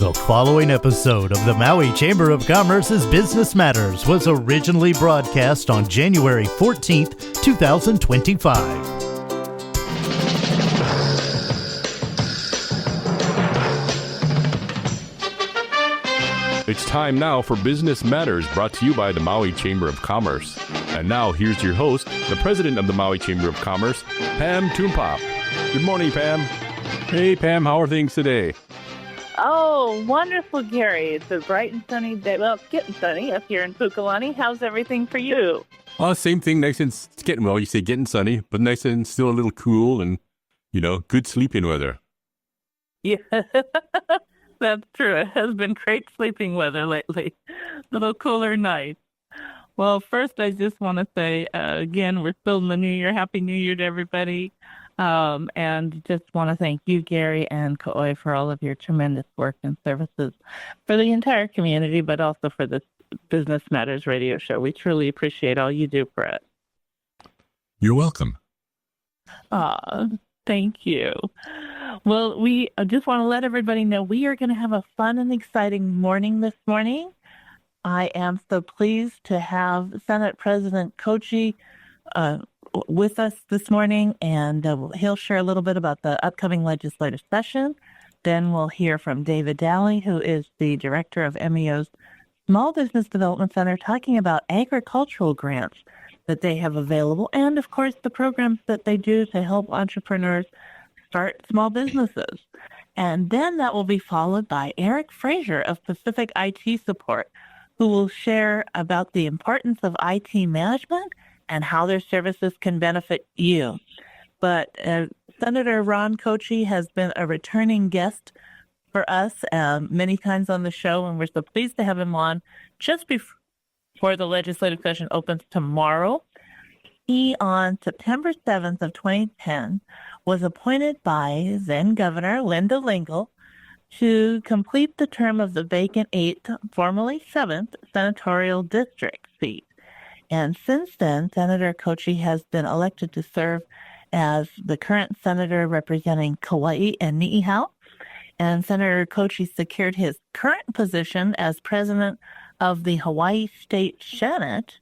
The following episode of the Maui Chamber of Commerce's Business Matters was originally broadcast on January 14th, 2025. It's time now for Business Matters, brought to you by the Maui Chamber of Commerce. And now, here's your host, the president of the Maui Chamber of Commerce, Pam Toompop. Good morning, Pam. Hey, Pam, how are things today? Oh, wonderful, Gary. It's a bright and sunny day. Well, it's getting sunny up here in Pukalani. How's everything for you? Same thing, nice and it's getting, well, you say getting sunny, but nice and still a little cool and, good sleeping weather. Yeah. That's true. It has been great sleeping weather lately. A little cooler nights. Well, first, I just want to say, again, we're still in the new year. Happy New Year to everybody. And just want to thank you, Gary and Kauai, for all of your tremendous work and services for the entire community, but also for this Business Matters radio show. We truly appreciate all you do for it. You're welcome. Thank you. Well, we just want to let everybody know we are going to have a fun and exciting morning this morning. I am so pleased to have Senate President Kouchi with us this morning, and he'll share a little bit about the upcoming legislative session. Then we'll hear from Daly, who is the director of MEO's Small Business Development Center, talking about agricultural grants that they have available, and of course the programs that they do to help entrepreneurs start small businesses. And then that will be followed by Erik McFrazier of Pacific IT Support, who will share about the importance of IT management and how their services can benefit you. But Senator Ron Kouchi has been a returning guest for us many times on the show, and we're so pleased to have him on just before the legislative session opens tomorrow. He, on September 7th of 2010, was appointed by then Governor Linda Lingle to complete the term of the vacant 8th, formerly 7th, senatorial district seat. And since then, Senator Kouchi has been elected to serve as the current senator representing Kauai and Niihau. And Senator Kouchi secured his current position as president of the Hawaii State Senate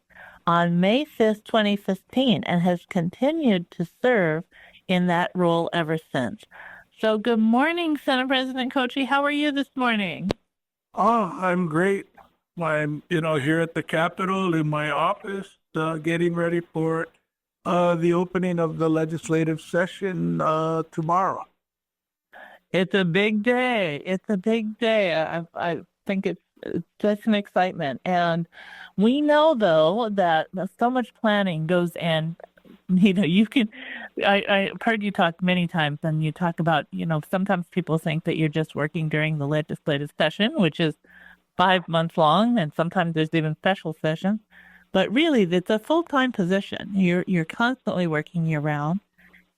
on May 5th, 2015, and has continued to serve in that role ever since. So good morning, Senate President Kouchi. How are you this morning? Oh, I'm great. I'm, here at the Capitol in my office, getting ready for the opening of the legislative session tomorrow. It's a big day. It's a big day. I think it's just an excitement. And we know, though, that so much planning goes in. I've heard you talk many times, and you talk about, sometimes people think that you're just working during the legislative session, which is 5 months long, and sometimes there's even special sessions. But really, it's a full-time position. You're constantly working year-round.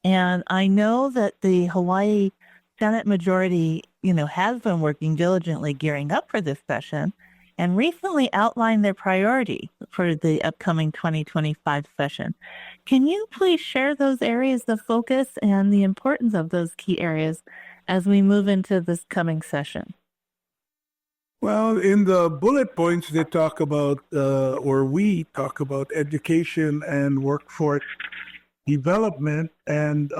And I know that the Hawaii Senate majority, has been working diligently gearing up for this session and recently outlined their priority for the upcoming 2025 session. Can you please share those areas of focus and the importance of those key areas as we move into this coming session? Well, in the bullet points, they talk about, we talk about education and workforce development. And,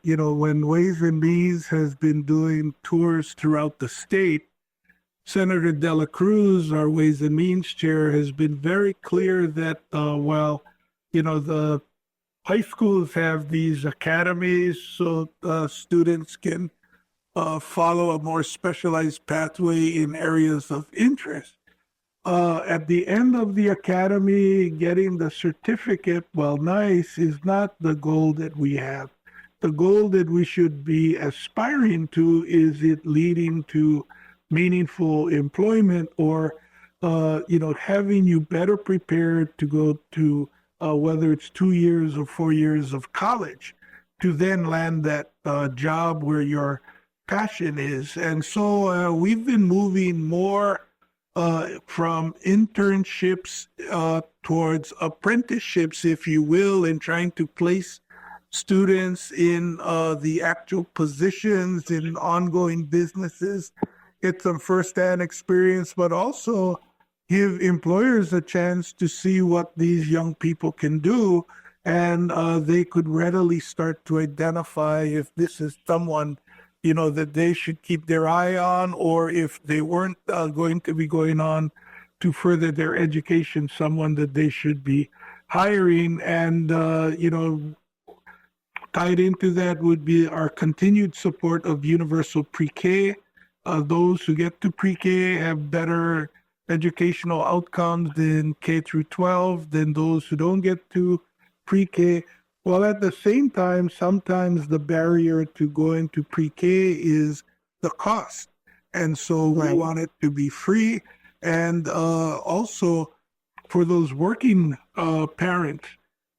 when Ways and Means has been doing tours throughout the state, Senator De La Cruz, our Ways and Means chair, has been very clear that while, the high schools have these academies so students can follow a more specialized pathway in areas of interest. At the end of the academy, getting the certificate, while nice, is not the goal that we have. The goal that we should be aspiring to is it leading to meaningful employment or, having you better prepared to go to whether it's 2 years or 4 years of college to then land that job where your passion is. And so we've been moving more from internships towards apprenticeships, if you will, and trying to place students in the actual positions in ongoing businesses get some firsthand experience, but also give employers a chance to see what these young people can do. And they could readily start to identify if this is someone, that they should keep their eye on, or if they weren't going to be going on to further their education, someone that they should be hiring. And, tied into that would be our continued support of universal pre-K. Those who get to pre-K have better educational outcomes than K through 12 than those who don't get to pre-K. While at the same time, sometimes the barrier to going to pre-K is the cost. And so we want it to be free. And also for those working parents,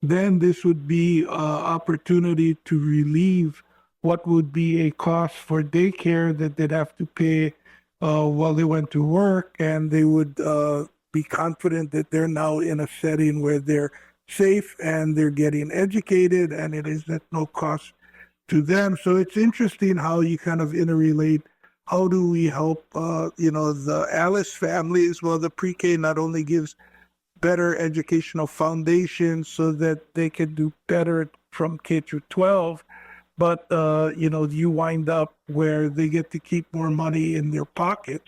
then this would be an opportunity to relieve what would be a cost for daycare that they'd have to pay while they went to work, and they would be confident that they're now in a setting where they're safe and they're getting educated, and it is at no cost to them. So it's interesting how you kind of interrelate. How do we help, the Alice families? Well, the pre-K not only gives better educational foundation so that they can do better from K through 12, but you wind up where they get to keep more money in their pocket.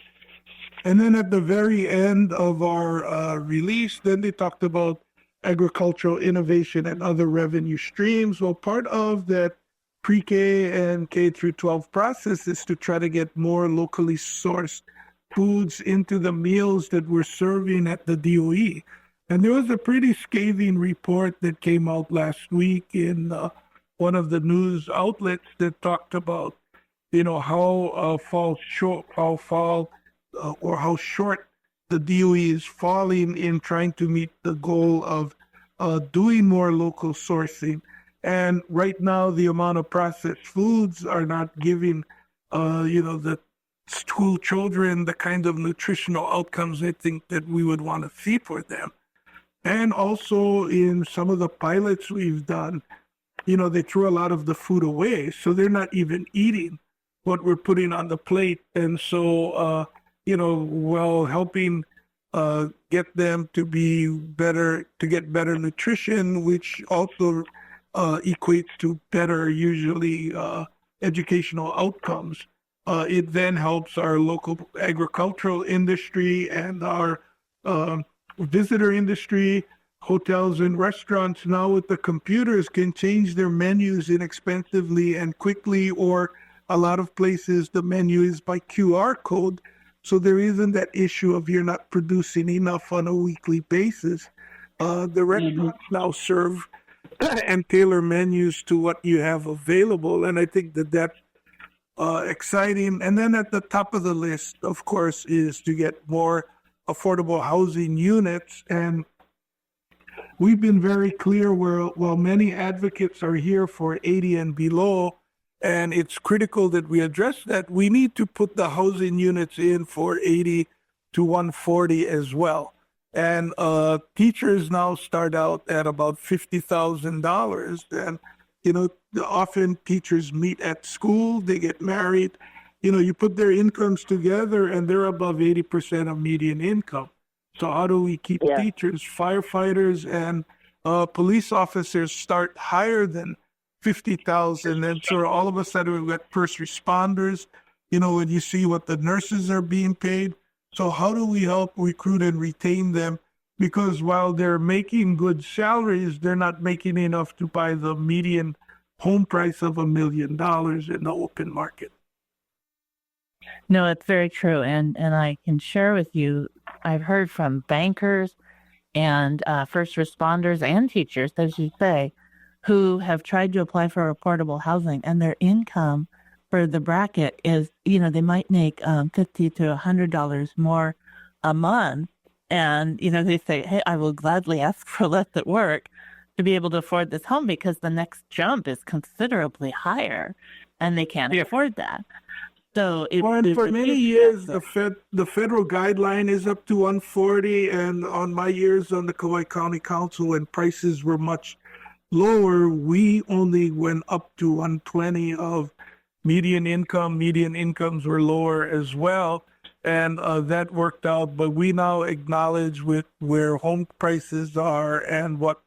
And then at the very end of our release, then they talked about agricultural innovation and other revenue streams. Well, part of that pre-K and K through 12 process is to try to get more locally sourced foods into the meals that we're serving at the DOE. And there was a pretty scathing report that came out last week in one of the news outlets that talked about, how short the DOE is falling in trying to meet the goal of doing more local sourcing. And right now, the amount of processed foods are not giving, the school children the kind of nutritional outcomes I think that we would want to see for them. And also in some of the pilots we've done, they threw a lot of the food away. So they're not even eating what we're putting on the plate. And so, while helping get them to be better, to get better nutrition, which also equates to better, usually, educational outcomes, it then helps our local agricultural industry and our visitor industry. Hotels and restaurants now with the computers can change their menus inexpensively and quickly, or a lot of places the menu is by QR code. So there isn't that issue of you're not producing enough on a weekly basis. The restaurants now serve and tailor menus to what you have available. And I think that that's exciting. And then at the top of the list, of course, is to get more affordable housing units. And we've been very clear while many advocates are here for 80 and below, and it's critical that we address that, we need to put the housing units in for 80 to 140 as well. And teachers now start out at about $50,000. And, often teachers meet at school, they get married, you put their incomes together and they're above 80% of median income. So how do we keep teachers, firefighters, and police officers start higher than 50,000? And so all of a sudden we've got first responders, when you see what the nurses are being paid. So how do we help recruit and retain them? Because while they're making good salaries, they're not making enough to buy the median home price of $1 million in the open market. No, it's very true. And I can share with you, I've heard from bankers and first responders and teachers, as you say, who have tried to apply for affordable housing, and their income for the bracket is, they might make $50 to $100 more a month. And, they say, hey, I will gladly ask for less at work to be able to afford this home because the next jump is considerably higher and they can't afford that. So for many years, the federal guideline is up to 140, and on my years on the Kauai County Council, when prices were much lower, we only went up to 120 of median incomes were lower as well. And that worked out. But we now acknowledge with where home prices are and what,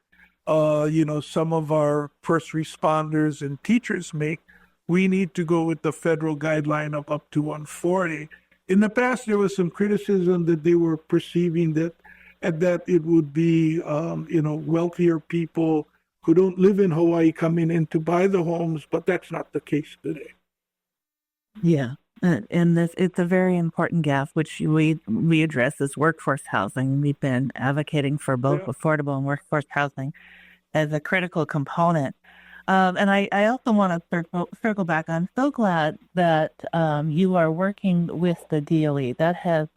some of our first responders and teachers make, we need to go with the federal guideline of up to 140. In the past, there was some criticism that they were perceiving that it would be, wealthier people who don't live in Hawaii coming in to buy the homes, but that's not the case today. Yeah. And it's a very important gap, which we address as workforce housing. We've been advocating for both affordable and workforce housing as a critical component. And I also want to circle back. I'm so glad that you are working with the Daly. That has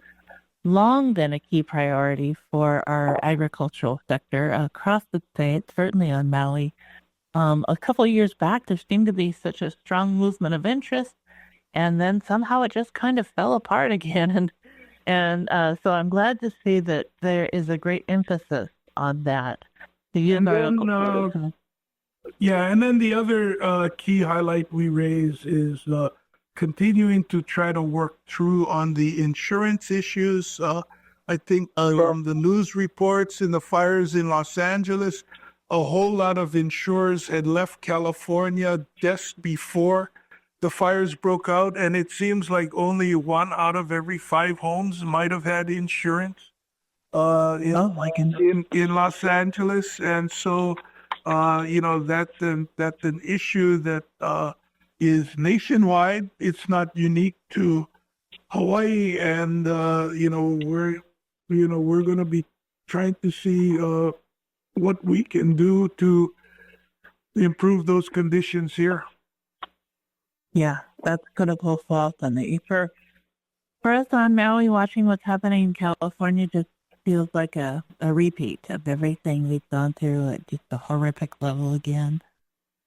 long been a key priority for our agricultural sector across the state, certainly on Maui. A couple of years back, there seemed to be such a strong movement of interest, and then somehow it just kind of fell apart again. And so I'm glad to see that there is a great emphasis on that. And then the other key highlight we raise is continuing to try to work through on the insurance issues. I think from the news reports in the fires in Los Angeles, a whole lot of insurers had left California just before the fires broke out, and it seems like only 1 out of every 5 homes might have had insurance in Los Angeles. And so, that's an issue that is nationwide. It's not unique to Hawaii, and we're going to be trying to see what we can do to improve those conditions here. Yeah, that's critical for us. And for us on Maui, watching what's happening in California just feels like a repeat of everything we've gone through at just a horrific level again.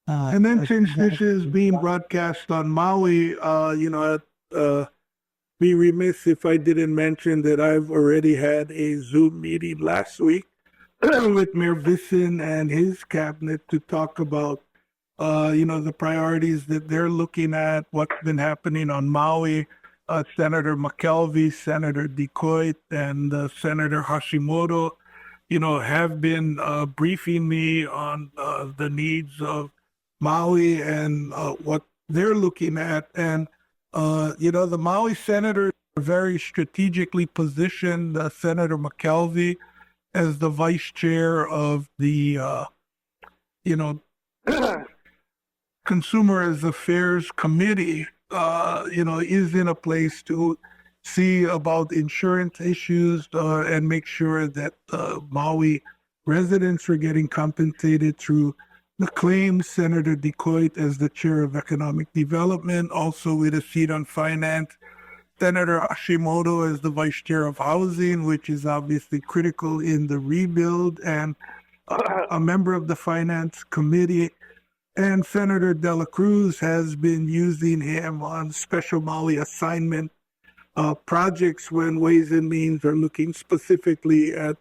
And then since this is being broadcast on Maui, I'd be remiss if I didn't mention that I've already had a Zoom meeting last week with Mayor Visson and his cabinet to talk about the priorities that they're looking at, what's been happening on Maui. Senator McKelvey, Senator DeCoit, and Senator Hashimoto, have been briefing me on the needs of Maui and what they're looking at. And, the Maui senators are very strategically positioned. Senator McKelvey as the vice chair of the, Consumer Affairs Committee, is in a place to see about insurance issues and make sure that Maui residents are getting compensated through the claims. Senator DeCoit as the chair of economic development, also with a seat on finance. Senator Hashimoto as the vice chair of housing, which is obviously critical in the rebuild, and a member of the finance committee. And Senator De La Cruz has been using him on special Maui assignment projects when Ways and Means are looking specifically at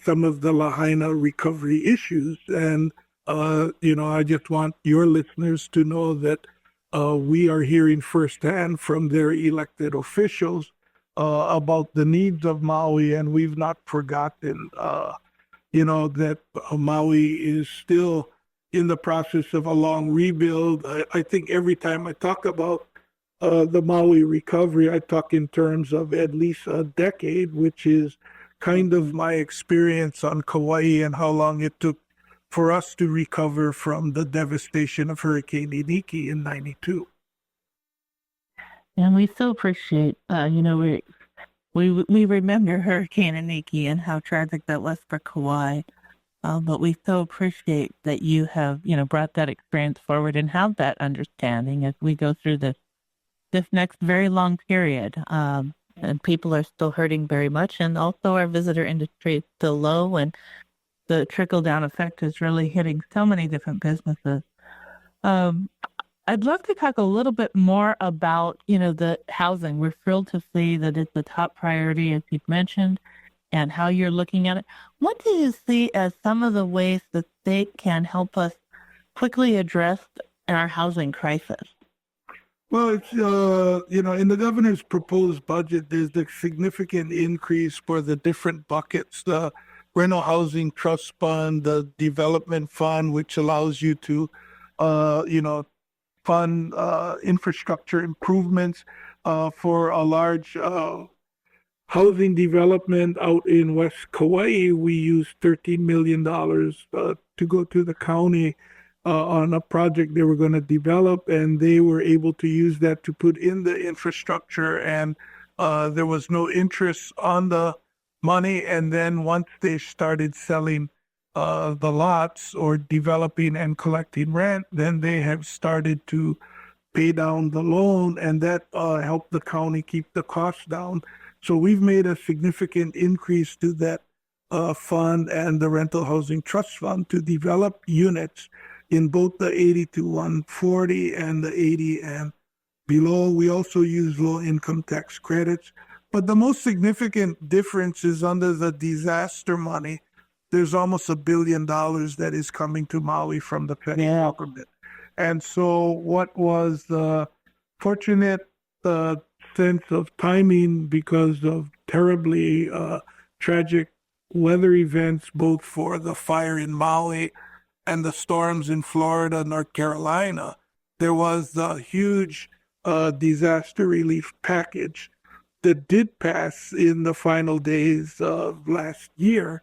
some of the Lahaina recovery issues. And, I just want your listeners to know that we are hearing firsthand from their elected officials about the needs of Maui, and we've not forgotten, that Maui is still in the process of a long rebuild. I think every time I talk about the Maui recovery, I talk in terms of at least a decade, which is kind of my experience on Kauai and how long it took for us to recover from the devastation of Hurricane Iniki in '92. And we so appreciate, we remember Hurricane Iniki and how tragic that was for Kauai. But we so appreciate that you have, brought that experience forward and have that understanding as we go through this next very long period. And people are still hurting very much, and also our visitor industry is still low, and the trickle-down effect is really hitting so many different businesses. I'd love to talk a little bit more about, the housing. We're thrilled to see that it's the top priority, as you've mentioned, and how you're looking at it. What do you see as some of the ways the state can help us quickly address our housing crisis? Well, it's in the governor's proposed budget, there's a significant increase for the different buckets: the rental housing trust fund, the development fund, which allows you to, fund infrastructure improvements for a large housing development out in West Kauai. We used $13 million to go to the county on a project they were going to develop, and they were able to use that to put in the infrastructure. And there was no interest on the money. And then once they started selling the lots or developing and collecting rent, then they have started to pay down the loan, and that helped the county keep the costs down. So we've made a significant increase to that fund and the rental housing trust fund to develop units in both the 80 to 140 and the 80 and below. We also use low income tax credits. But the most significant difference is under the disaster money. There's almost $1 billion that is coming to Maui from the federal government. And so what was the fortunate sense of timing, because of terribly tragic weather events, both for the fire in Maui and the storms in Florida, North Carolina, there was the huge disaster relief package that did pass in the final days of last year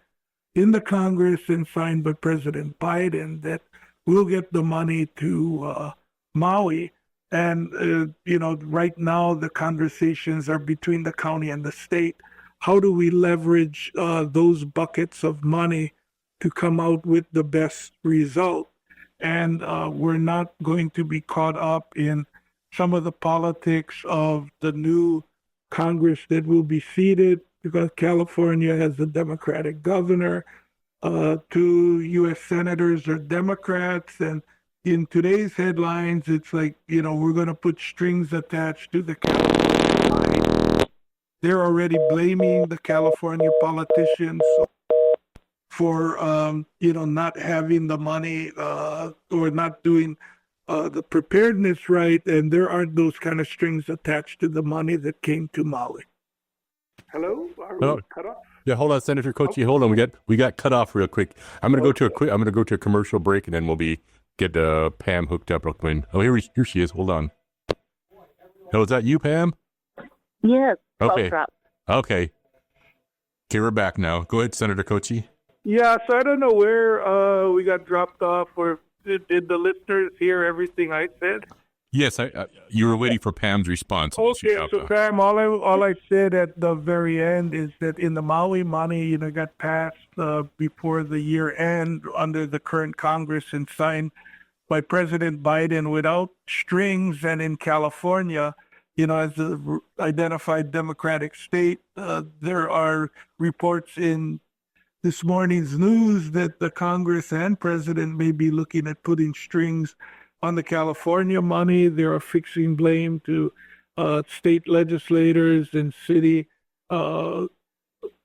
in the Congress and signed by President Biden, that will get the money to Maui. And, right now the conversations are between the county and the state. How do we leverage those buckets of money to come out with the best result? And we're not going to be caught up in some of the politics of the new Congress that will be seated, because California has a Democratic governor. 2 U.S. senators are Democrats, and in today's headlines, it's like, we're going to put strings attached to the California line. They're already blaming the California politicians for, not having the money or not doing the preparedness right, and there aren't those kind of strings attached to the money that came to Maui. Hello? Are we cut off? Yeah, hold on, Senator Kouchi. Hold on, we got cut off real quick. I'm gonna go to a commercial break, and then we'll get Pam hooked up real quick. Oh, here she is. Hold on. Oh, is that you, Pam? Yes. Okay. Okay, we're back now. Go ahead, Senator Kouchi. Yeah, so I don't know where we got dropped off, or did the listeners hear everything I said? Yes, you were waiting for Pam's response. Okay, so Pam, all I said at the very end is that in the Maui money, got passed before the year end under the current Congress and signed by President Biden without strings. And in California, as an identified Democratic state, there are reports in this morning's news that the Congress and President may be looking at putting strings on the California money. They're affixing blame to state legislators and city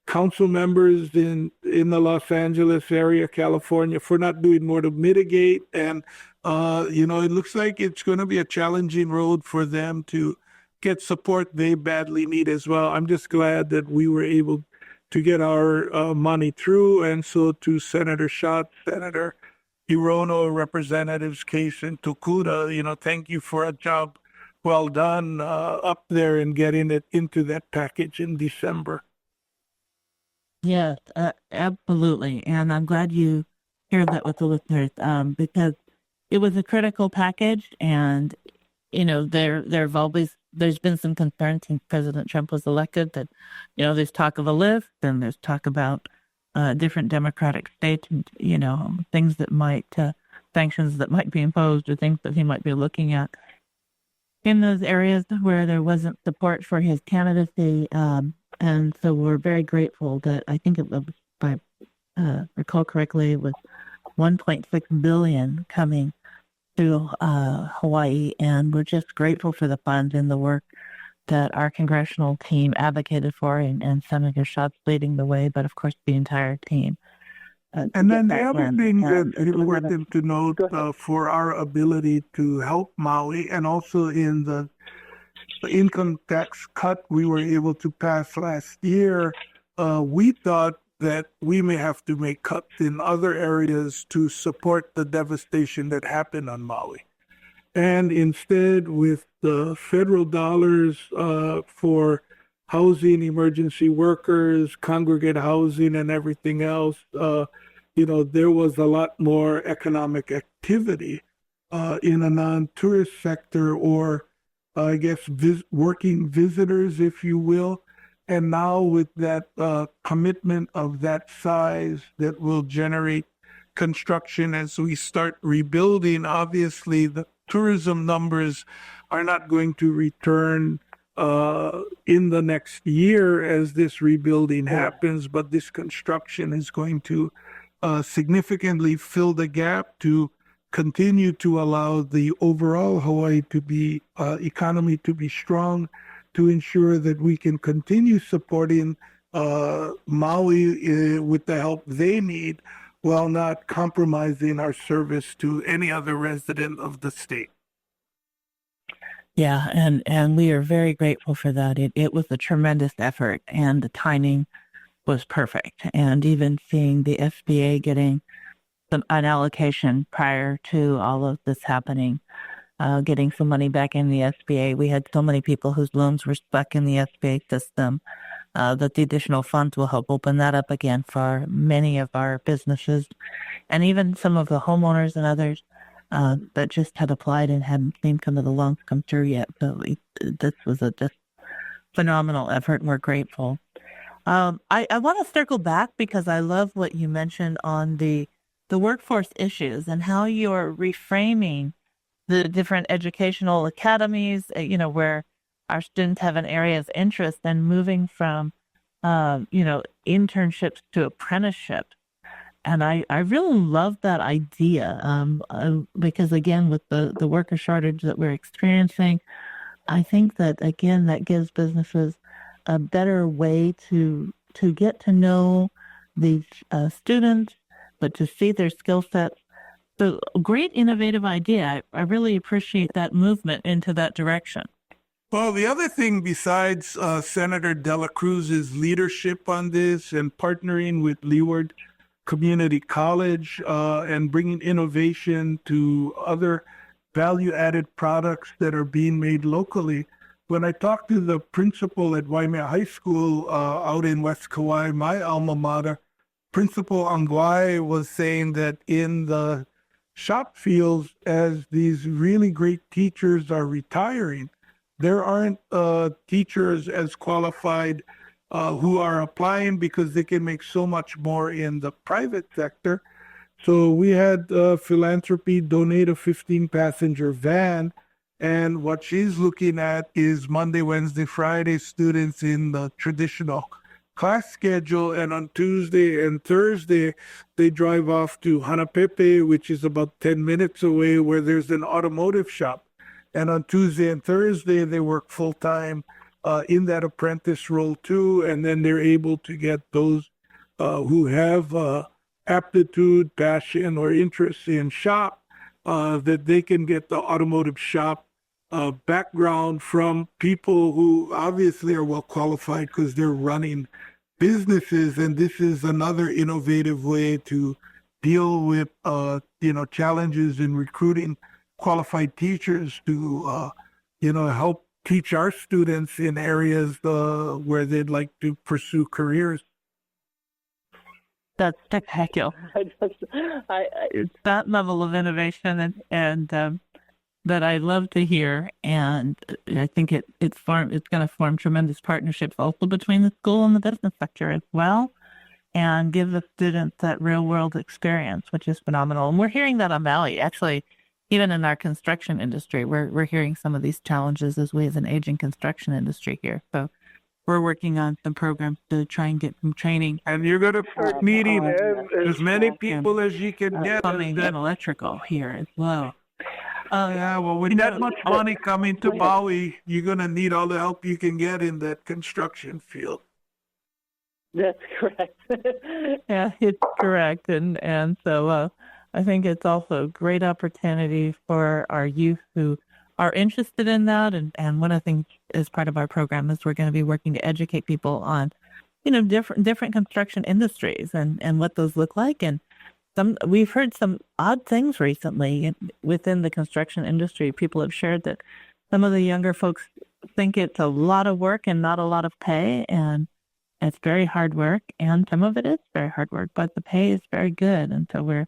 council members in the Los Angeles area, California, for not doing more to mitigate. And, it looks like it's going to be a challenging road for them to get support they badly need as well. I'm just glad that we were able to get our money through. And so to Senator Schott, Senator Hirono, Representatives Case and Tokuda, thank you for a job well done up there in getting it into that package in December. Yes, absolutely. And I'm glad you shared that with the listeners because it was a critical package. And, there's been some concern since President Trump was elected that, there's talk of a lift and there's talk about different Democratic states, things that might, sanctions that might be imposed or things that he might be looking at in those areas where there wasn't support for his candidacy. And so we're very grateful that I think it was, if I recall correctly, it was $1.6 billion coming to Hawaii. And we're just grateful for the funds and the work that our congressional team advocated for, and Senator Scott's leading the way, but of course the entire team. And get then the that other land. thing that's It was important to note for our ability to help Maui, and also in the income tax cut we were able to pass last year, we thought that we may have to make cuts in other areas to support the devastation that happened on Maui. And instead, with the federal dollars for housing, emergency workers, congregate housing, and everything else, there was a lot more economic activity in a non-tourist sector, or I guess working visitors, if you will. And now with that commitment of that size that will generate construction as we start rebuilding, obviously the tourism numbers are not going to return in the next year as this rebuilding happens, but this construction is going to significantly fill the gap to continue to allow the overall Hawaii to be economy to be strong, to ensure that we can continue supporting Maui with the help they need, while not compromising our service to any other resident of the state. Yeah, and we are very grateful for that. It was a tremendous effort, and the timing was perfect. And even seeing the SBA getting an allocation prior to all of this happening, getting some money back in the SBA. We had so many people whose loans were stuck in the SBA system that the additional funds will help open that up again for many of our businesses, and even some of the homeowners and others that just had applied and hadn't seen some of the loans come through yet. So this was a just phenomenal effort, and we're grateful. I want to circle back because I love what you mentioned on the workforce issues and how you're reframing the different educational academies, where our students have an area of interest, and moving from, internships to apprenticeship. And I really love that idea because, again, with the worker shortage that we're experiencing, I think that, again, that gives businesses a better way to get to know these students, but to see their skill sets. So, great innovative idea. I really appreciate that movement into that direction. Well, the other thing besides Senator Dela Cruz's leadership on this and partnering with Leeward Community College and bringing innovation to other value-added products that are being made locally, when I talked to the principal at Waimea High School out in West Kauai, my alma mater, Principal Angwai was saying that in the shop fields, as these really great teachers are retiring, there aren't teachers as qualified who are applying because they can make so much more in the private sector. So we had philanthropy donate a 15-passenger van, and what she's looking at is Monday, Wednesday, Friday students in the traditional class schedule, and on Tuesday and Thursday they drive off to Hanapepe, which is about 10 minutes away, where there's an automotive shop. And on Tuesday and Thursday they work full-time in that apprentice role too, and then they're able to get those who have aptitude, passion, or interest in shop, that they can get the automotive shop background from people who obviously are well qualified because they're running businesses. And this is another innovative way to deal with challenges in recruiting qualified teachers to help teach our students in areas where they'd like to pursue careers. That's spectacular. It's that level of innovation and that I love to hear, and I think it's going to form tremendous partnerships also between the school and the business sector as well, and give the students that real world experience, which is phenomenal. And we're hearing that on Maui, actually. Even in our construction industry, we're hearing some of these challenges as we have an aging construction industry here. So we're working on some programs to try and get some training. And you're going to start meeting as many people as you can get. Plumbing and electrical here as well. Yeah, well, with that much money coming to Maui, you're going to need all the help you can get in that construction field. That's correct. Yeah, it's correct. And so I think it's also a great opportunity for our youth who are interested in that. And one of the things as part of our program is we're going to be working to educate people on, different construction industries and what those look like. And we've heard some odd things recently within the construction industry. People have shared that some of the younger folks think it's a lot of work and not a lot of pay, and it's very hard work, and some of it is very hard work, but the pay is very good. And so we're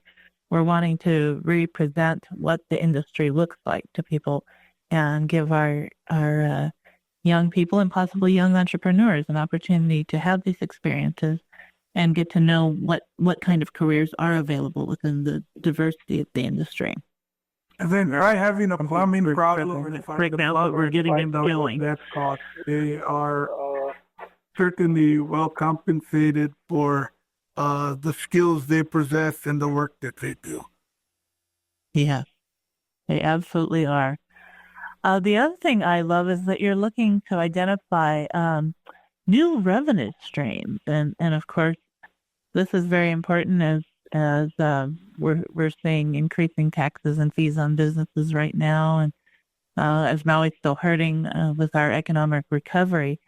wanting to represent what the industry looks like to people and give our young people and possibly young entrepreneurs an opportunity to have these experiences and get to know what kind of careers are available within the diversity of the industry. And then try having a plumbing problem. Right now, we're getting them going. That cost. They are certainly well compensated for the skills they possess and the work that they do. Yeah, they absolutely are. The other thing I love is that you're looking to identify new revenue streams, and of course, this is very important as we're seeing increasing taxes and fees on businesses right now, and as Maui's still hurting with our economic recovery,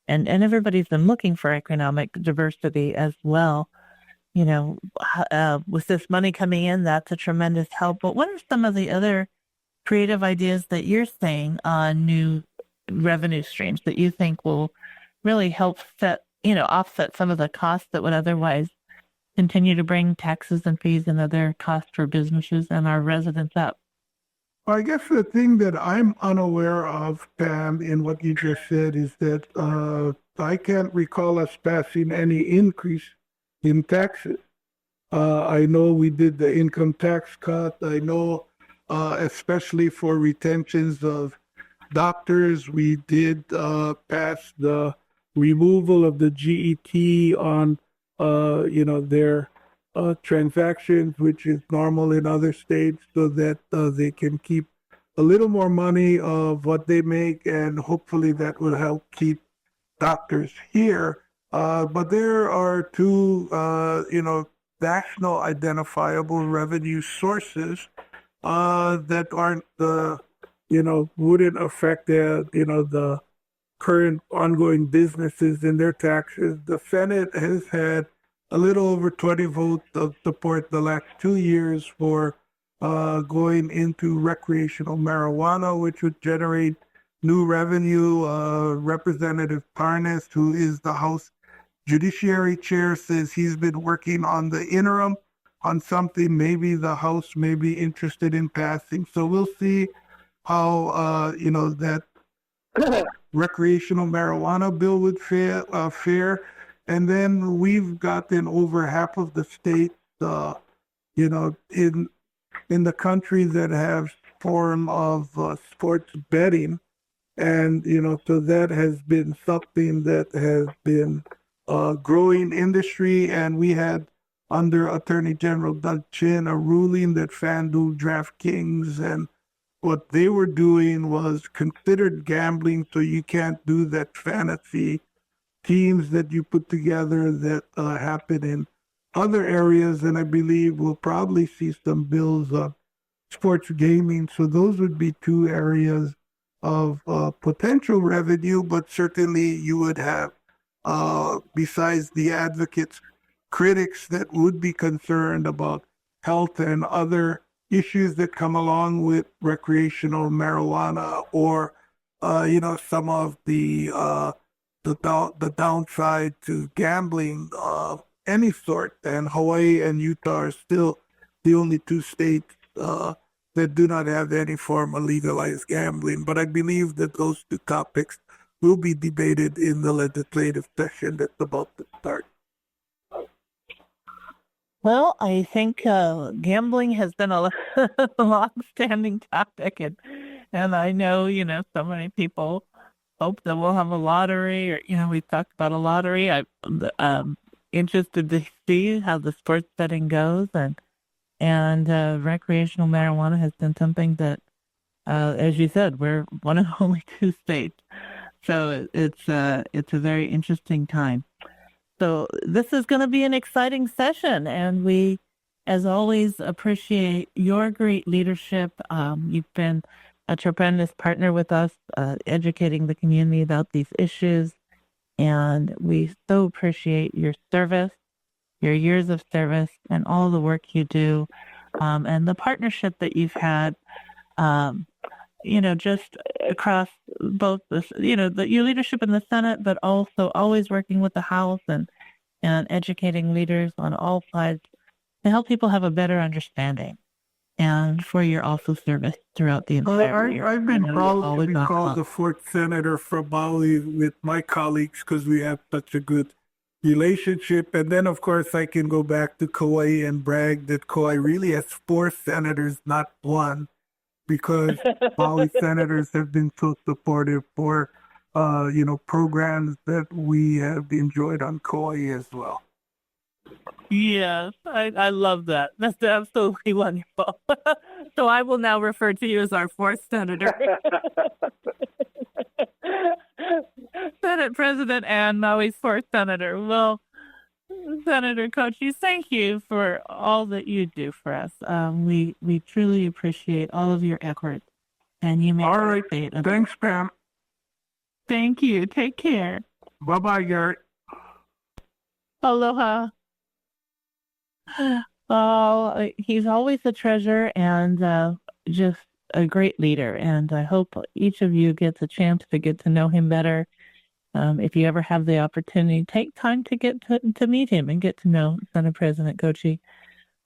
and everybody's been looking for economic diversity as well. With this money coming in, that's a tremendous help. But what are some of the other creative ideas that you're seeing on new revenue streams that you think will really help offset some of the costs that would otherwise continue to bring taxes and fees and other costs for businesses and our residents up? Well, I guess the thing that I'm unaware of, Pam, in what you just said is that I can't recall us passing any increase in taxes. I know we did the income tax cut. I know, especially for retentions of doctors, we did pass the removal of the GET on, their transactions, which is normal in other states, so that they can keep a little more money of what they make, and hopefully that will help keep doctors here. But there are two, national identifiable revenue sources that aren't wouldn't affect the current ongoing businesses and their taxes. The Senate has had a little over 20 votes of support the last 2 years for going into recreational marijuana, which would generate new revenue. Representative Parnas, who is the House Judiciary Chair, says he's been working on the interim on something maybe the House may be interested in passing. So we'll see how, that recreational marijuana bill would fare. And then we've gotten over half of the states, in the country that have form of sports betting. And, so that has been something that has been a growing industry. And we had, under Attorney General Doug Chin, a ruling that FanDuel, DraftKings, and what they were doing was considered gambling. So you can't do that fantasy teams that you put together that happen in other areas. And I believe we'll probably see some bills of sports gaming. So those would be two areas of potential revenue, but certainly you would have, besides the advocates, critics that would be concerned about health and other issues that come along with recreational marijuana, or some of the downside to gambling of any sort. And Hawaii and Utah are still the only two states that do not have any form of legalized gambling. But I believe that those two topics will be debated in the legislative session that's about to start. Well, I think gambling has been a long-standing topic, and I know, so many people hope that we'll have a lottery, or, we've talked about a lottery. I'm interested to see how the sports betting goes, and recreational marijuana has been something that, as you said, we're one of only two states. So it's a very interesting time. So this is going to be an exciting session, and we, as always, appreciate your great leadership. You've been a tremendous partner with us, educating the community about these issues, and we so appreciate your service, your years of service, and all the work you do, and the partnership that you've had. Um, just across both your leadership in the Senate, but also always working with the House and educating leaders on all sides to help people have a better understanding, and for your also service throughout the entire year. I've been proud to be not called the fourth senator from Maui with my colleagues because we have such a good relationship. And then, of course, I can go back to Kauai and brag that Kauai really has four senators, not one, because Maui senators have been so supportive for, programs that we have enjoyed on Kauai as well. Yes, I love that. That's absolutely wonderful. So I will now refer to you as our fourth senator. Senate President and Maui's fourth senator. Well, Senator Kouchi, thank you for all that you do for us. We truly appreciate all of your efforts, and you make All right. Thanks, Pam. Thank you. Take care. Bye-bye, Erik. Aloha. Oh, he's always a treasure and just a great leader. And I hope each of you gets a chance to get to know him better. If you ever have the opportunity, take time to get to meet him and get to know Senate President Kouchi.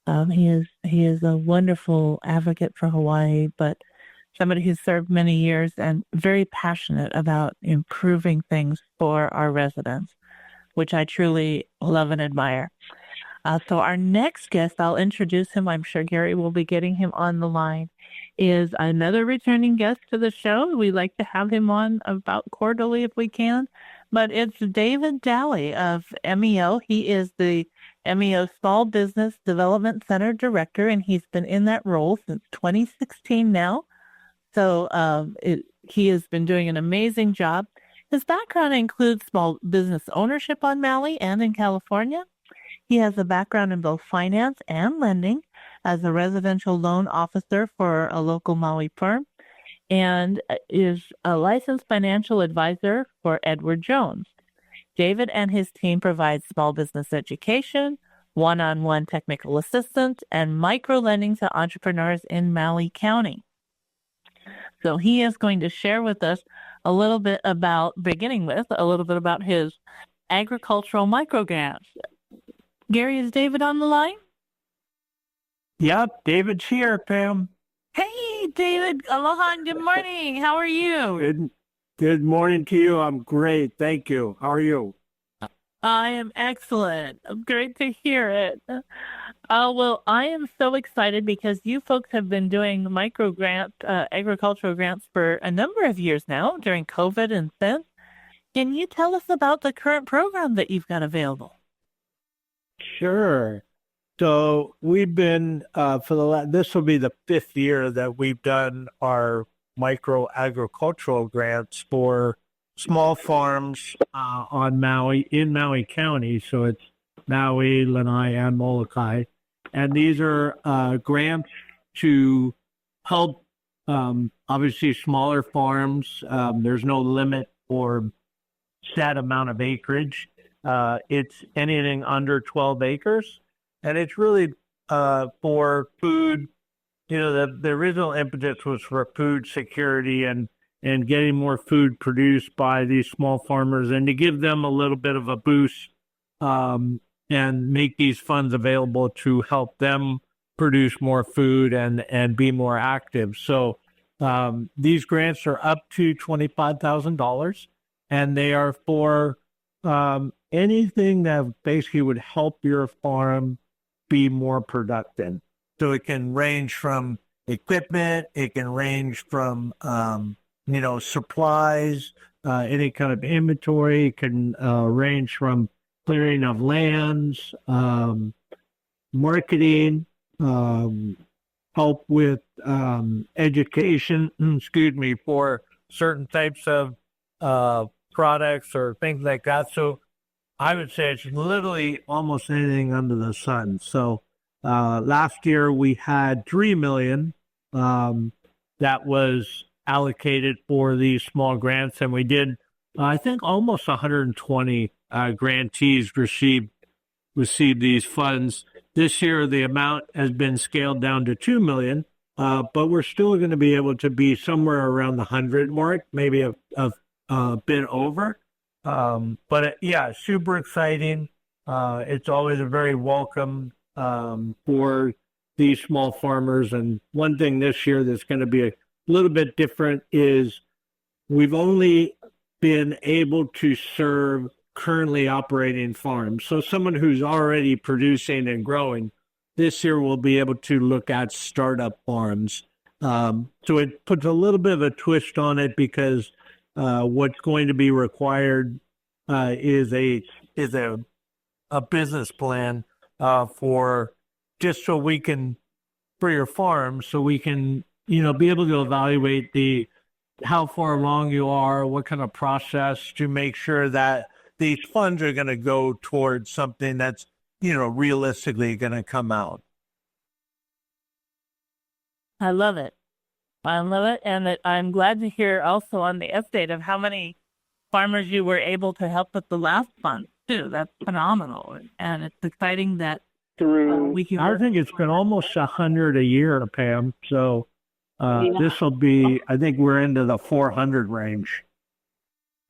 He is a wonderful advocate for Hawaii, but somebody who's served many years and very passionate about improving things for our residents, which I truly love and admire. So our next guest, I'll introduce him. I'm sure Gary will be getting him on the line, is another returning guest to the show. We like to have him on about quarterly if we can, but it's David Daly of MEO. He is the MEO Small Business Development Center Director, and he's been in that role since 2016 now. So he has been doing an amazing job. His background includes small business ownership on Maui and in California. He has a background in both finance and lending as a residential loan officer for a local Maui firm, and is a licensed financial advisor for Edward Jones. David and his team provide small business education, one-on-one technical assistance, and micro-lending to entrepreneurs in Maui County. So he is going to share with us a little bit about his agricultural microgrants. Gary, is David on the line? Yep, David's here, Pam. Hey, David. Aloha and good morning. How are you? Good morning to you. I'm great. Thank you. How are you? I am excellent. Great to hear it. Well, I am so excited because you folks have been doing agricultural grants for a number of years now during COVID and since. Can you tell us about the current program that you've got available? Sure. So we've been this will be the fifth year that we've done our micro agricultural grants for small farms on Maui, in Maui County. So it's Maui, Lanai, and Molokai. And these are grants to help, obviously, smaller farms. There's no limit or set amount of acreage. It's anything under 12 acres. And it's really for food. The original impetus was for food security and getting more food produced by these small farmers and to give them a little bit of a boost and make these funds available to help them produce more food and be more active. So these grants are up to $25,000, and they are for anything that basically would help your farm be more productive. So it can range from equipment, it can range from supplies, any kind of inventory. It can range from clearing of lands, marketing, help with education, for certain types of products or things like that. So I would say it's literally almost anything under the sun. So last year we had 3 million that was allocated for these small grants, and we did I think almost 120 grantees received these funds. This year the amount has been scaled down to 2 million, but we're still going to be able to be somewhere around the 100 mark, maybe a bit over. But yeah, super exciting. It's always a very welcome for these small farmers. And one thing this year that's going to be a little bit different is we've only been able to serve currently operating farms. So someone who's already producing and growing, this year we'll be able to look at startup farms. So it puts a little bit of a twist on it because what's going to be required is a business plan for just so we can for your farm, so we can be able to evaluate how far along you are, what kind of process to make sure that these funds are going to go towards something that's realistically going to come out. I love it. And I'm glad to hear also on the update of how many farmers you were able to help with the last fund too. That's phenomenal, and it's exciting that we can. I think it's been almost 100 a year, Pam. So this will be. I think we're into the 400 range.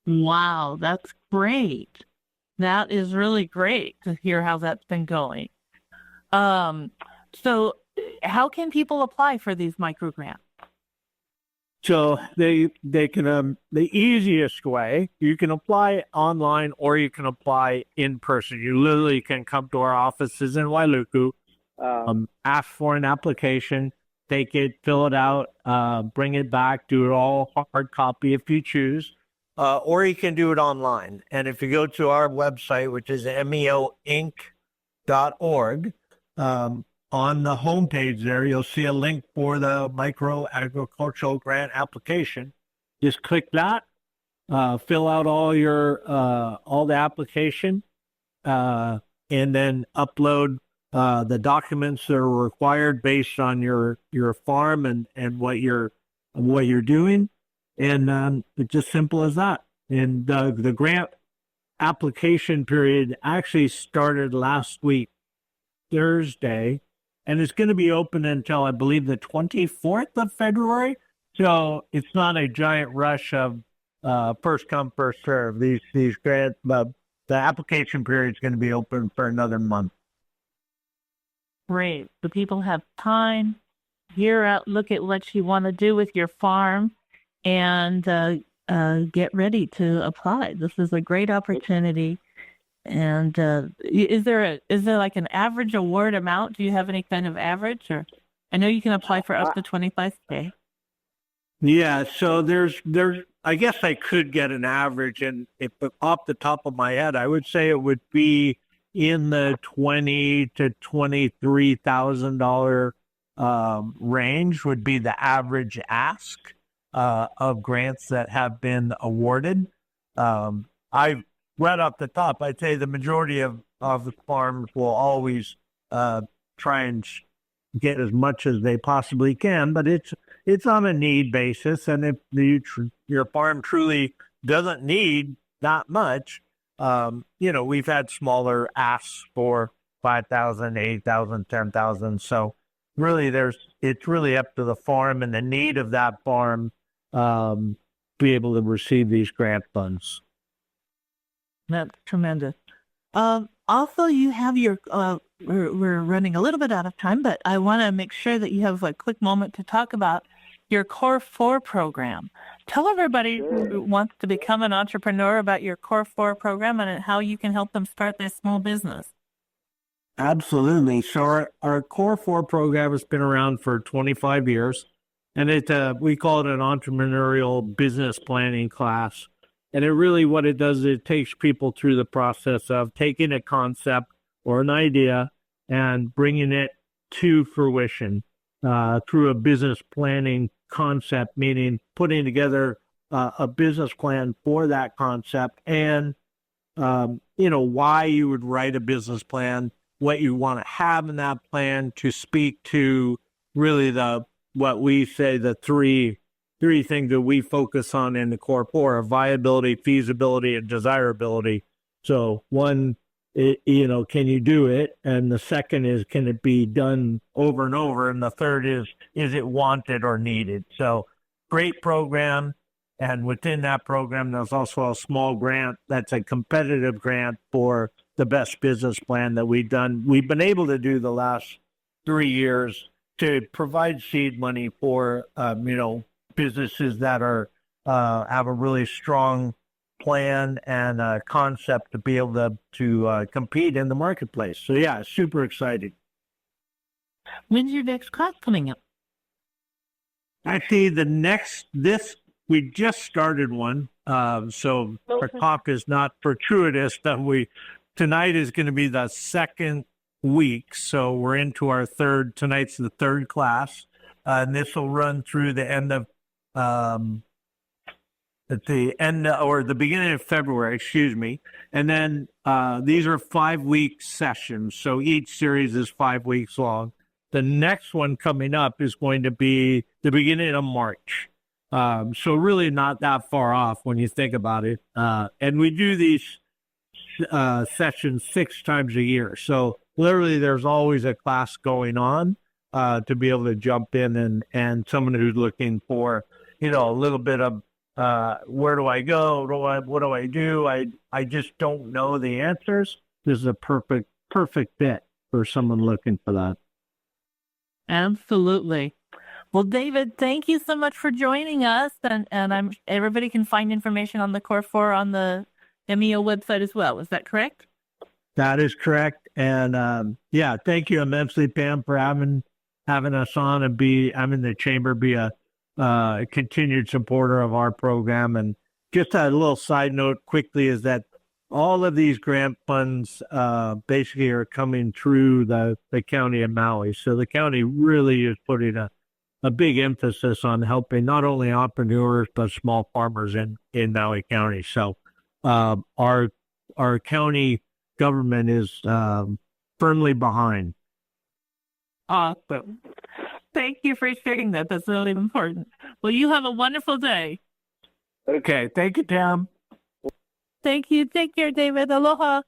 Wow, that's great. That is really great to hear how that's been going. So how can people apply for these micro grants? So they can the easiest way, you can apply online or you can apply in person. You literally can come to our offices in Wailuku, ask for an application, take it, fill it out, bring it back, do it all hard copy if you choose, or you can do it online. And if you go to our website, which is meoinc.org, on the homepage there, you'll see a link for the micro agricultural grant application. Just click that, fill out all the application, and then upload the documents that are required based on your farm and what you're doing, and it's just simple as that. And the grant application period actually started last week, Thursday. And it's going to be open until, I believe, the 24th of February. So it's not a giant rush of first come, first serve. These grants, the application period is going to be open for another month. Great. The people have time. Hear out, look at what you want to do with your farm, and get ready to apply. This is a great opportunity. And is there like an average award amount? Do you have any kind of average? Or I know you can apply for up to $25,000. Yeah, so there's I guess I could get an average, and if off the top of my head, I would say it would be in the $20,000 to $23,000 range would be the average ask of grants that have been awarded. Right off the top, I'd say the majority of the farms will always try and get as much as they possibly can, but it's on a need basis. And if your farm truly doesn't need that much, we've had smaller asks for 5,000, 8,000, 10,000. So really, it's really up to the farm and the need of that farm be able to receive these grant funds. That's tremendous. Also, you have your, we're running a little bit out of time, but I want to make sure that you have a quick moment to talk about your Core 4 program. Tell everybody who wants to become an entrepreneur about your Core 4 program and how you can help them start their small business. Absolutely. So our Core 4 program has been around for 25 years, and we call it an entrepreneurial business planning class. And what it does is it takes people through the process of taking a concept or an idea and bringing it to fruition through a business planning concept, meaning putting together a business plan for that concept and why you would write a business plan, what you want to have in that plan to speak to really what we say the three things that we focus on in the core four are viability, feasibility, and desirability. So one, can you do it? And the second is, can it be done over and over? And the third is it wanted or needed? So great program. And within that program, there's also a small grant that's a competitive grant for the best business plan that we've done. We've been able to do the last 3 years to provide seed money for, businesses that are have a really strong plan and a concept to be able to compete in the marketplace. So, yeah, super exciting. When's your next class coming up? Actually, we just started one. So our talk is not fortuitous. Tonight is going to be the second week. So we're into our tonight's the third class. And this will run through the end of, the beginning of February, excuse me. And then these are 5-week sessions. So each series is 5 weeks long. The next one coming up is going to be the beginning of March. So really not that far off when you think about it. And we do these sessions 6 times a year. So literally there's always a class going on to be able to jump in and someone who's looking for, a little bit of where do I go? What do I do? I just don't know the answers. This is a perfect fit for someone looking for that. Absolutely. Well, David, thank you so much for joining us. And everybody can find information on the Core 4 on the MEO website as well. Is that correct? That is correct. And thank you immensely, Pam, for having us on and having the chamber be a continued supporter of our program. And just a little side note quickly is that all of these grant funds basically are coming through the county of Maui. So the county really is putting a big emphasis on helping not only entrepreneurs, but small farmers in Maui County. So our county government is firmly behind. Awesome. Thank you for sharing that. That's really important. Well, you have a wonderful day. Okay. Thank you, Tam. Thank you. Take care, David. Aloha.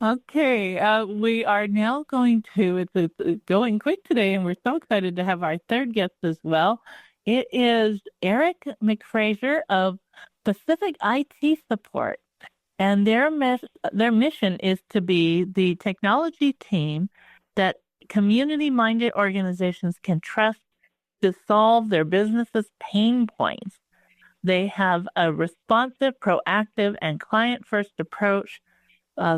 Okay, we are now it's going quick today, and we're so excited to have our third guest as well. It is Erik McFrazier of Pacific IT Support, and their mission is to be the technology team that community-minded organizations can trust to solve their business's pain points. They have a responsive, proactive, and client-first approach.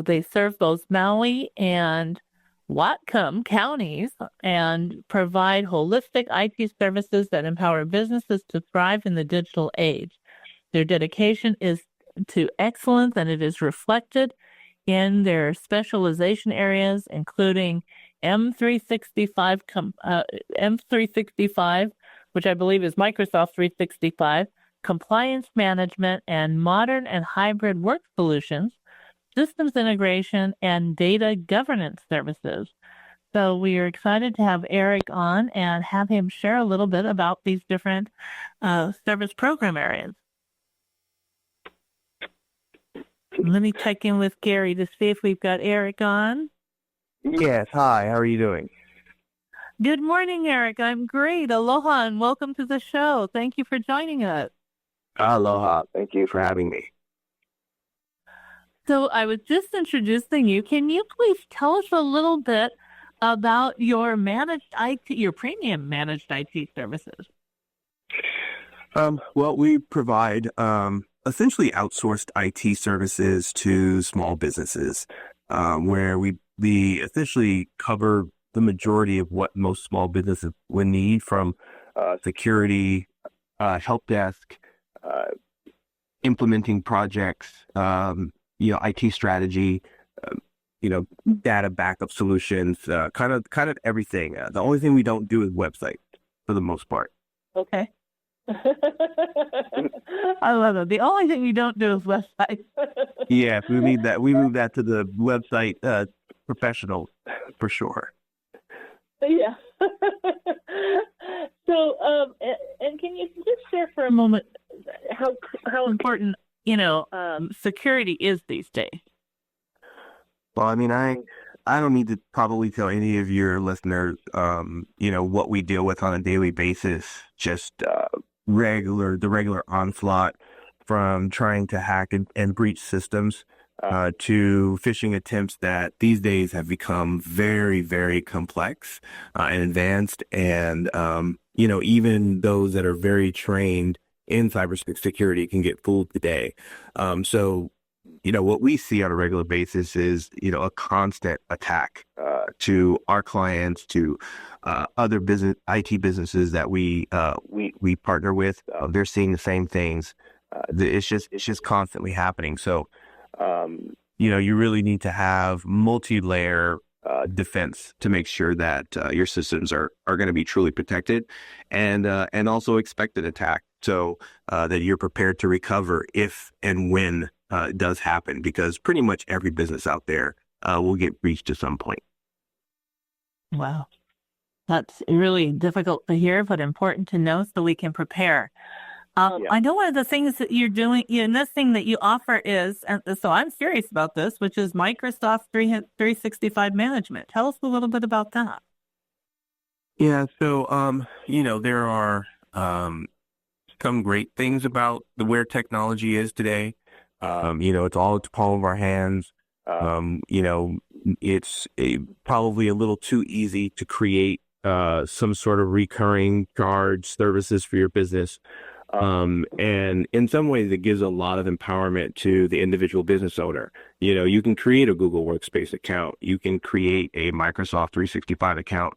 They serve both Maui and Whatcom counties and provide holistic IT services that empower businesses to thrive in the digital age. Their dedication is to excellence, and it is reflected in their specialization areas, including M365, which I believe is Microsoft 365, compliance management, and modern and hybrid work solutions, systems integration, and data governance services. So we are excited to have Erik on and have him share a little bit about these different service program areas. Let me check in with Gary to see if we've got Erik on. Yes. Hi. How are you doing? Good morning, Erik. I'm great. Aloha and welcome to the show. Thank you for joining us. Aloha. Thank you for having me. So I was just introducing you. Can you please tell us a little bit about your your premium managed IT services? Well, we provide essentially outsourced IT services to small businesses, where we essentially cover the majority of what most small businesses would need, from security, help desk, implementing projects, IT strategy, data backup solutions, kind of everything. The only thing we don't do is website for the most part. Okay. I love it. The only thing you don't do is websites. Yeah, we move that to the website professional for sure. Yeah. So, and can you just share for a moment how important security is these days? Well, I mean, I don't need to probably tell any of your listeners, what we deal with on a daily basis. Just the regular onslaught from trying to hack and breach systems to phishing attempts that these days have become very, very complex and advanced. And, even those that are very trained in cybersecurity can get fooled today. So, what we see on a regular basis is, a constant attack to our clients, to other IT businesses that we partner with. They're seeing the same things. It's just constantly happening. So, you really need to have multi-layer defense to make sure that your systems are going to be truly protected, and also expect an attack, so that you're prepared to recover if and when it does happen, because pretty much every business out there will get breached at some point. Wow. That's really difficult to hear, but important to know so we can prepare. I know one of the things that you're doing, this thing that you offer is, and so I'm serious about this, which is Microsoft 365 management. Tell us a little bit about that. Yeah, so there are some great things about where technology is today. It's all at the palm of our hands. It's probably a little too easy to create some sort of recurring charge services for your business. And in some ways, it gives a lot of empowerment to the individual business owner. You can create a Google Workspace account. You can create a Microsoft 365 account.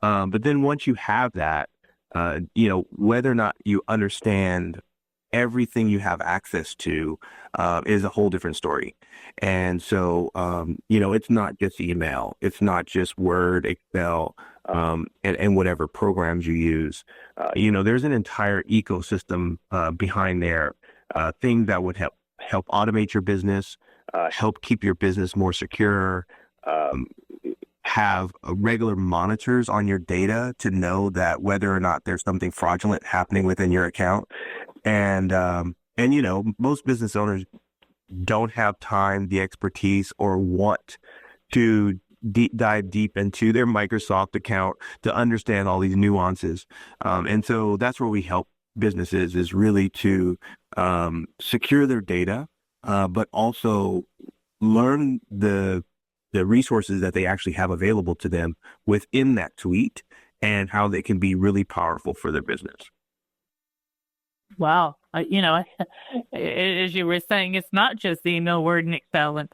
But then once you have that, whether or not you understand everything you have access to is a whole different story. And so, it's not just email. It's not just Word, Excel, and whatever programs you use. There's an entire ecosystem behind there, things that would help automate your business, help keep your business more secure, have regular monitors on your data to know that whether or not there's something fraudulent happening within your account. And most business owners don't have time, the expertise, or want to dive deep into their Microsoft account to understand all these nuances. And so that's where we help businesses, is really to secure their data, but also learn the resources that they actually have available to them within that suite, and how they can be really powerful for their business. Wow. As you were saying, it's not just email, Word, and Excel. And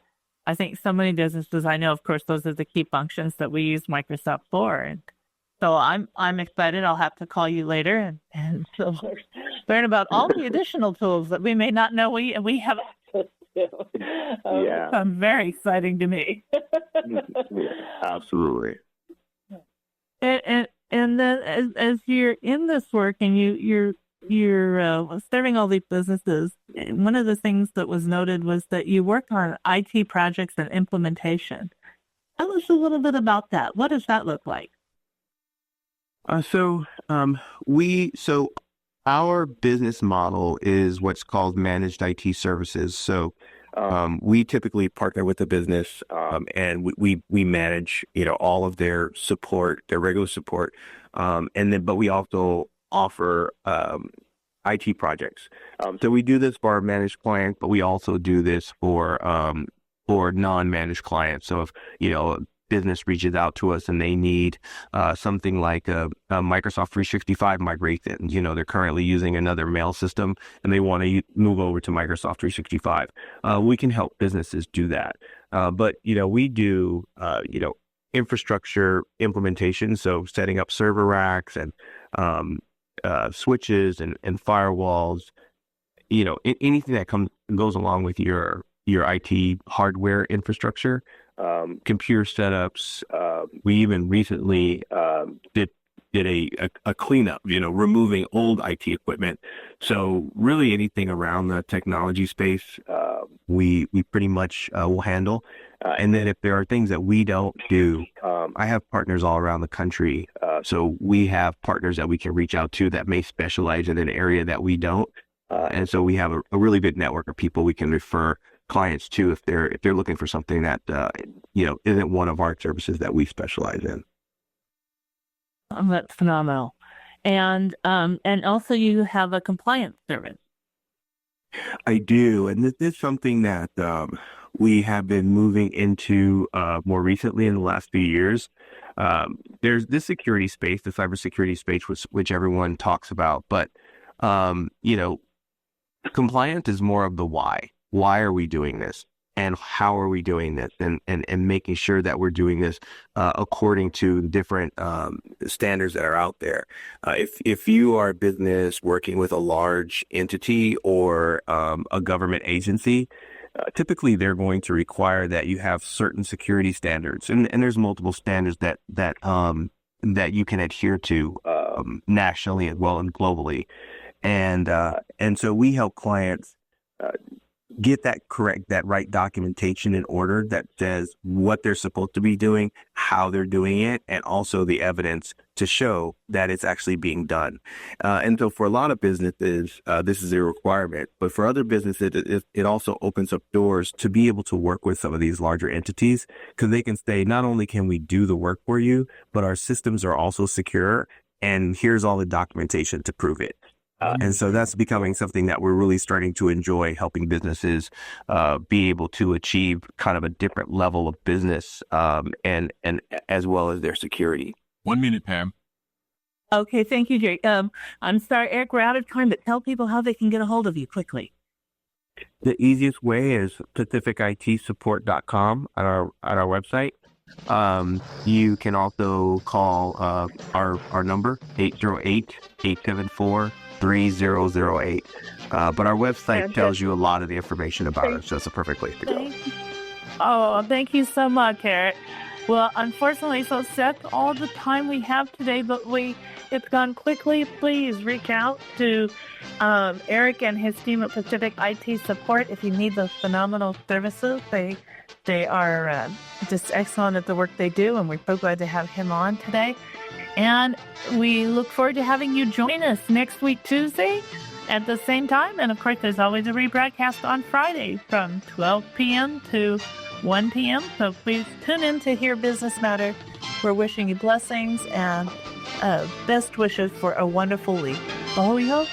I think so many businesses I know, of course, those are the key functions that we use Microsoft for. And so I'm excited. I'll have to call you later and so learn about all the additional tools that we may not know we have access to. It's very exciting to me. Absolutely. And then as you're in this work and you're serving all these businesses, one of the things that was noted was that you work on IT projects and implementation. Tell us a little bit about that. What does that look like? So our business model is what's called managed IT services. So we typically partner with the business, and we manage, all of their support, their regular support. But we also offer IT projects. So we do this for our managed clients, but we also do this for non-managed clients. So if, a business reaches out to us and they need something like a Microsoft 365 migration, they're currently using another mail system and they want to move over to Microsoft 365. We can help businesses do that. But we do, infrastructure implementation. So setting up server racks and switches and firewalls, anything that goes along with your IT hardware infrastructure, computer setups. We even recently did did a cleanup, removing old IT equipment. So really anything around the technology space, we pretty much will handle. And then if there are things that we don't do, I have partners all around the country. So we have partners that we can reach out to that may specialize in an area that we don't. And so we have a really good network of people we can refer clients to if they're looking for something that isn't one of our services that we specialize in. That's phenomenal. And also you have a compliance service. I do, and this is something that we have been moving into more recently in the last few years. There's this security space, the cybersecurity space, which everyone talks about, but compliance is more of the why. Why are we doing this? And how are we doing this? And making sure that we're doing this according to different standards that are out there. If you are a business working with a large entity or a government agency, typically they're going to require that you have certain security standards. And there's multiple standards that you can adhere to nationally as well and globally. And so we help clients get that right documentation in order that says what they're supposed to be doing, how they're doing it, and also the evidence to show that it's actually being done. And so for a lot of businesses, this is a requirement, but for other businesses, it also opens up doors to be able to work with some of these larger entities, because they can say, not only can we do the work for you, but our systems are also secure, and here's all the documentation to prove it. And so that's becoming something that we're really starting to enjoy, helping businesses be able to achieve kind of a different level of business and as well as their security. 1 minute, Pam. Okay, thank you, Jerry. I'm sorry, Eric, we're out of time, but tell people how they can get a hold of you quickly. The easiest way is pacificitsupport.com at our website. You can also call our number 808-874-3008. But our website tells you a lot of the information about us, so it's a perfect place to go. Thank you so much, Eric. Well, unfortunately, so that's all the time we have today, but it's gone quickly. Please reach out to Erik and his team at Pacific IT Support if you need those phenomenal services. They are just excellent at the work they do, and we're so glad to have him on today. And we look forward to having you join us next week, Tuesday, at the same time. And, of course, there's always a rebroadcast on Friday from 12 p.m. to 1 p.m. So please tune in to hear Business Matter. We're wishing you blessings and best wishes for a wonderful week. All we hope.